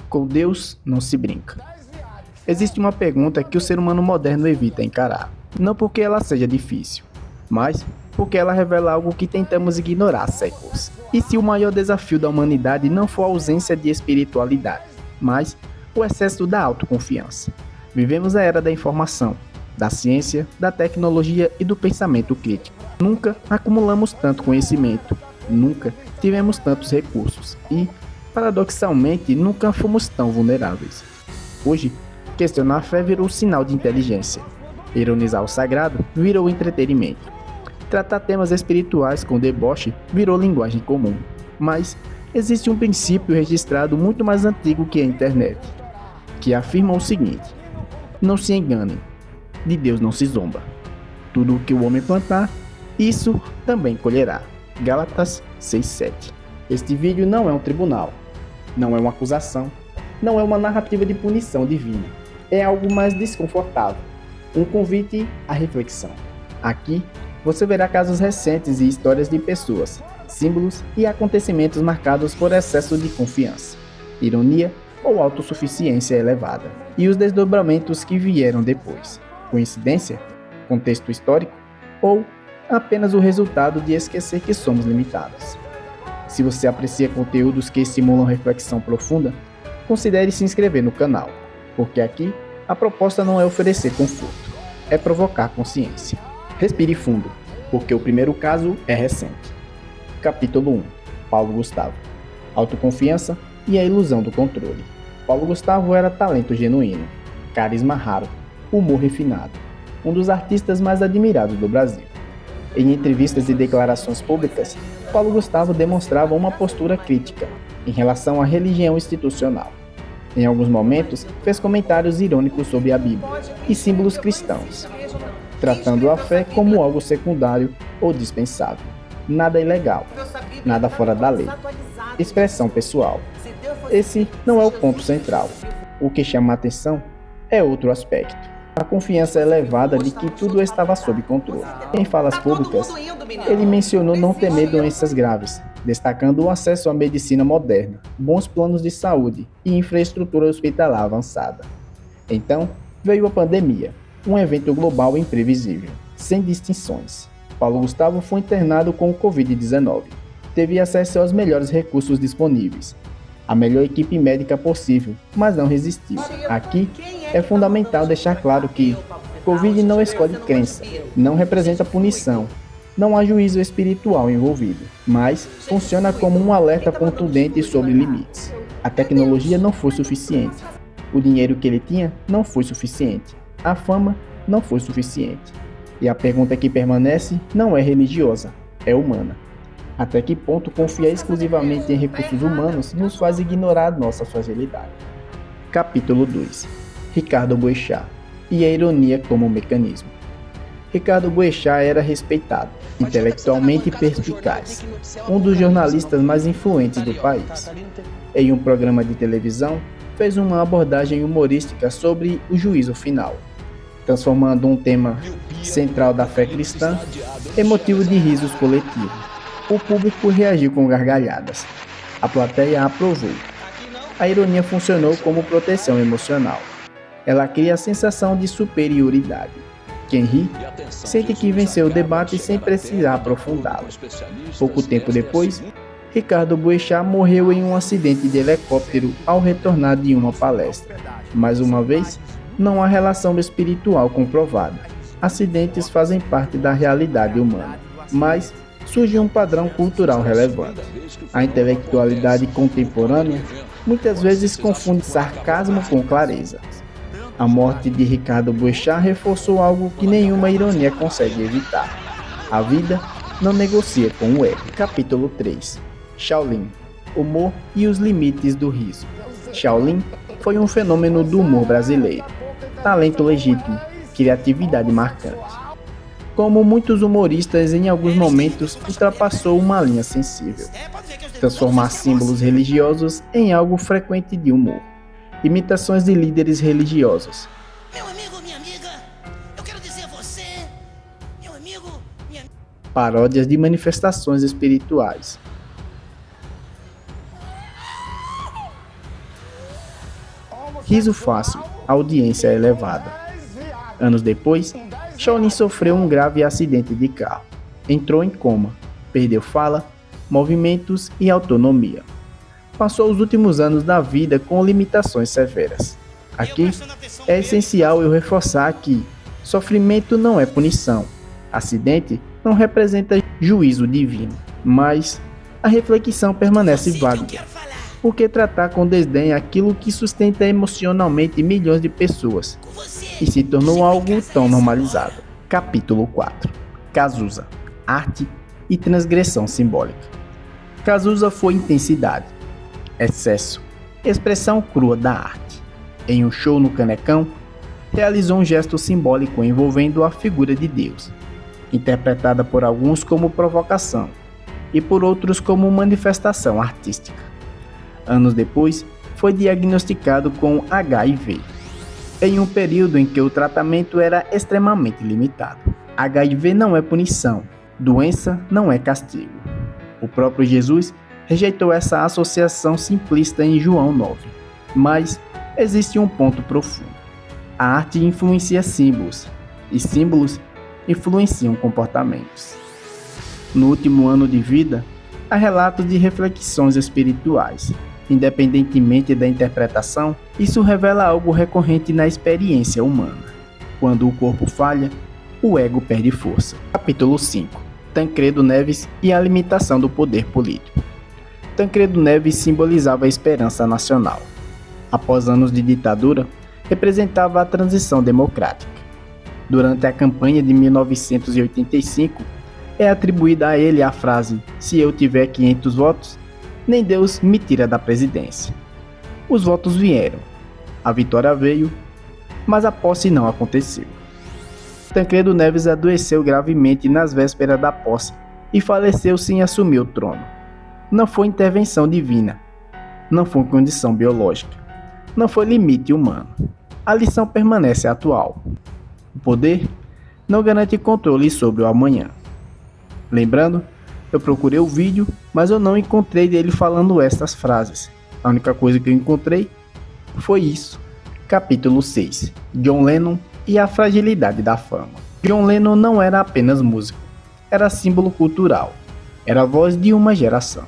Com Deus não se brinca. Existe uma pergunta que o ser humano moderno evita encarar. Não porque ela seja difícil, mas porque ela revela algo que tentamos ignorar há séculos. E se o maior desafio da humanidade não for a ausência de espiritualidade, mas o excesso da autoconfiança? Vivemos a era da informação, da ciência, da tecnologia e do pensamento crítico. Nunca acumulamos tanto conhecimento, nunca tivemos tantos recursos e, paradoxalmente, nunca fomos tão vulneráveis. Hoje, questionar a fé virou sinal de inteligência. Ironizar o sagrado virou entretenimento. Tratar temas espirituais com deboche virou linguagem comum. Mas existe um princípio registrado muito mais antigo que a internet, que afirma o seguinte: não se enganem, de Deus não se zomba. Tudo o que o homem plantar, isso também colherá. Gálatas 6:7. Este vídeo não é um tribunal, não é uma acusação, não é uma narrativa de punição divina. É algo mais desconfortável, um convite à reflexão. Aqui você verá casos recentes e histórias de pessoas, símbolos e acontecimentos marcados por excesso de confiança, ironia ou autossuficiência elevada, e os desdobramentos que vieram depois. Coincidência? Contexto histórico? Ou apenas o resultado de esquecer que somos limitados? Se você aprecia conteúdos que estimulam reflexão profunda, considere se inscrever no canal, porque aqui a proposta não é oferecer conforto, é provocar consciência. Respire fundo, porque o primeiro caso é recente. Capítulo 1. Paulo Gustavo. Autoconfiança e a ilusão do controle. Paulo Gustavo era talento genuíno, carisma raro, humor refinado, um dos artistas mais admirados do Brasil. Em entrevistas e declarações públicas, Paulo Gustavo demonstrava uma postura crítica em relação à religião institucional. Em alguns momentos, fez comentários irônicos sobre a Bíblia e símbolos cristãos, tratando a fé como algo secundário ou dispensável. Nada ilegal, nada fora da lei. Expressão pessoal. Esse não é o ponto central. O que chama a atenção é outro aspecto: a confiança elevada de que tudo estava sob controle. Em falas públicas, ele mencionou não temer doenças graves, destacando o acesso à medicina moderna, bons planos de saúde e infraestrutura hospitalar avançada. Então, veio a pandemia, um evento global imprevisível, sem distinções. Paulo Gustavo foi internado com o Covid-19. Teve acesso aos melhores recursos disponíveis, a melhor equipe médica possível, mas não resistiu. Aqui é fundamental deixar claro que Covid não escolhe crença, não representa punição, não há juízo espiritual envolvido, mas funciona como um alerta contundente sobre limites. A tecnologia não foi suficiente, o dinheiro que ele tinha não foi suficiente, a fama não foi suficiente. E a pergunta que permanece não é religiosa, é humana. Até que ponto confiar exclusivamente em recursos humanos nos faz ignorar nossa fragilidade? Capítulo 2. Ricardo Boechat e a ironia como mecanismo. Ricardo Boechat era respeitado, intelectualmente perspicaz, um dos jornalistas mais influentes do país. Em um programa de televisão, fez uma abordagem humorística sobre o juízo final, transformando um tema central da fé cristã em motivo de risos coletivos. O público reagiu com gargalhadas. A plateia aprovou. A ironia funcionou como proteção emocional. Ela cria a sensação de superioridade. Quem ri, sente que venceu o debate sem precisar aprofundá-lo. Pouco tempo depois, Ricardo Boechat morreu em um acidente de helicóptero ao retornar de uma palestra. Mais uma vez, não há relação espiritual comprovada. Acidentes fazem parte da realidade humana, mas surge um padrão cultural relevante. A intelectualidade contemporânea muitas vezes confunde sarcasmo com clareza. A morte de Ricardo Boechat reforçou algo que nenhuma ironia consegue evitar. A vida não negocia com o ego. Capítulo 3. Shaolin. Humor e os limites do riso. Shaolin foi um fenômeno do humor brasileiro. Talento legítimo, criatividade marcante. Como muitos humoristas, em alguns momentos ultrapassou uma linha sensível. Transformar símbolos religiosos em algo frequente de humor. Imitações de líderes religiosos. Meu amigo, minha amiga, eu quero dizer a você, meu amigo, minha... Paródias de manifestações espirituais. Riso fácil, audiência elevada. Anos depois, Shaolin sofreu um grave acidente de carro. Entrou em coma, perdeu fala, movimentos e autonomia. Passou os últimos anos da vida com limitações severas. Aqui é essencial eu reforçar que sofrimento não é punição. Acidente não representa juízo divino, mas a reflexão permanece válida. Por que tratar com desdém aquilo que sustenta emocionalmente milhões de pessoas e se tornou algo tão normalizado? Capítulo 4. Cazuza, arte e transgressão simbólica. Cazuza foi intensidade, excesso, expressão crua da arte. Em um show no Canecão, realizou um gesto simbólico envolvendo a figura de Deus, interpretada por alguns como provocação e por outros como manifestação artística. Anos depois, foi diagnosticado com HIV, em um período em que o tratamento era extremamente limitado. HIV não é punição, doença não é castigo. O próprio Jesus rejeitou essa associação simplista em João 9. Mas existe um ponto profundo. A arte influencia símbolos, e símbolos influenciam comportamentos. No último ano de vida, há relatos de reflexões espirituais. Independentemente da interpretação, isso revela algo recorrente na experiência humana. Quando o corpo falha, o ego perde força. Capítulo 5. Tancredo Neves e a limitação do poder político. Tancredo Neves simbolizava a esperança nacional. Após anos de ditadura, representava a transição democrática. Durante a campanha de 1985, é atribuída a ele a frase: "Se eu tiver 500 votos, nem Deus me tira da presidência." Os votos vieram, a vitória veio, mas a posse não aconteceu. Tancredo Neves adoeceu gravemente nas vésperas da posse e faleceu sem assumir o trono. Não foi intervenção divina, não foi condição biológica, não foi limite humano. A lição permanece atual. O poder não garante controle sobre o amanhã. Lembrando, eu procurei o vídeo, mas eu não encontrei dele falando estas frases. A única coisa que eu encontrei foi isso. Capítulo 6. John Lennon e a fragilidade da fama. John Lennon não era apenas músico, era símbolo cultural, era a voz de uma geração.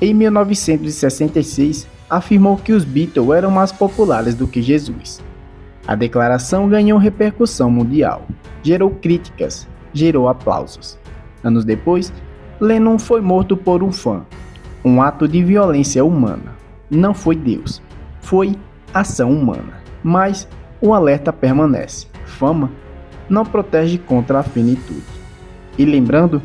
Em 1966, afirmou que os Beatles eram mais populares do que Jesus. A declaração ganhou repercussão mundial, gerou críticas, gerou aplausos. Anos depois, Lennon foi morto por um fã, um ato de violência humana. Não foi Deus, foi ação humana. Mas o alerta permanece: fama não protege contra a finitude. E lembrando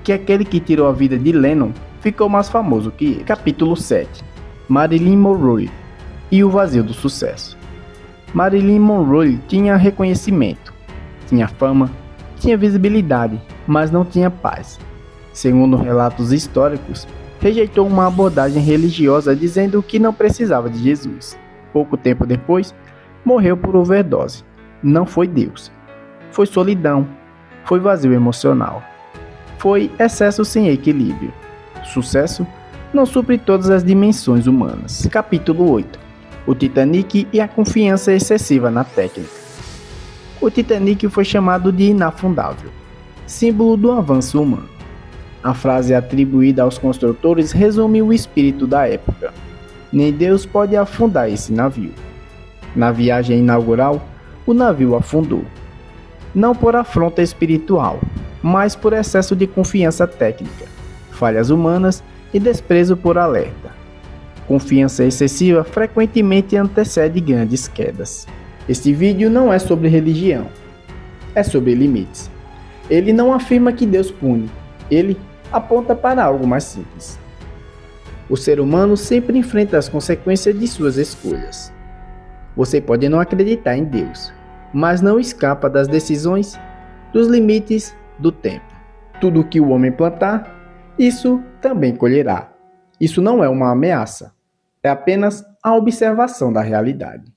que aquele que tirou a vida de Lennon ficou mais famoso que ele. Capítulo 7. Marilyn Monroe e o vazio do sucesso. Marilyn Monroe tinha reconhecimento, tinha fama, tinha visibilidade, mas não tinha paz. Segundo relatos históricos, rejeitou uma abordagem religiosa dizendo que não precisava de Jesus. Pouco tempo depois, morreu por overdose. Não foi Deus. Foi solidão. Foi vazio emocional. Foi excesso sem equilíbrio. Sucesso não supre todas as dimensões humanas. Capítulo 8. O Titanic e a confiança excessiva na técnica. O Titanic foi chamado de inafundável, símbolo do avanço humano. A frase atribuída aos construtores resume o espírito da época. Nem Deus pode afundar esse navio. Na viagem inaugural, o navio afundou. Não por afronta espiritual, mas por excesso de confiança técnica, falhas humanas e desprezo por alerta. Confiança excessiva frequentemente antecede grandes quedas. Este vídeo não é sobre religião, é sobre limites. Ele não afirma que Deus pune, ele aponta para algo mais simples. O ser humano sempre enfrenta as consequências de suas escolhas. Você pode não acreditar em Deus, mas não escapa das decisões, dos limites, do tempo. Tudo que o homem plantar, isso também colherá. Isso não é uma ameaça, é apenas a observação da realidade.